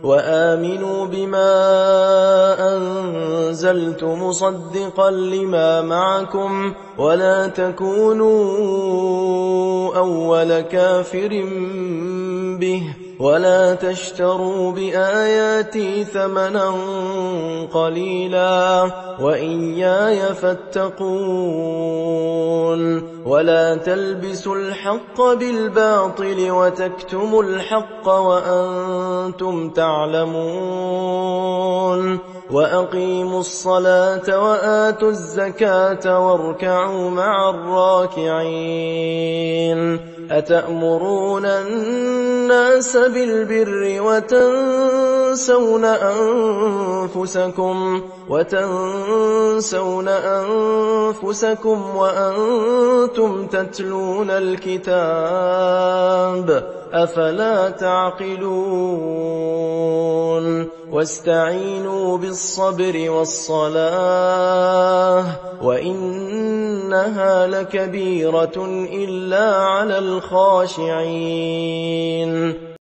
وآمنوا بما أنزلت مصدقا لما معكم ولا تكونوا أول كافر به ولا تشتروا بآياتي ثمنا قليلا وإياي فاتقون ولا تلبسوا الحق بالباطل وتكتموا الحق وأنتم تعلمون وأقيموا الصلاة وآتوا الزكاة واركعوا مع الراكعين أتأمرون الناس بالبر وتنسون أنفسكم وأنتم تتلون الكتاب أفلا تعقلون واستعينوا بالصبر والصلاة وإنها لكبيرة إلا على الخاشعين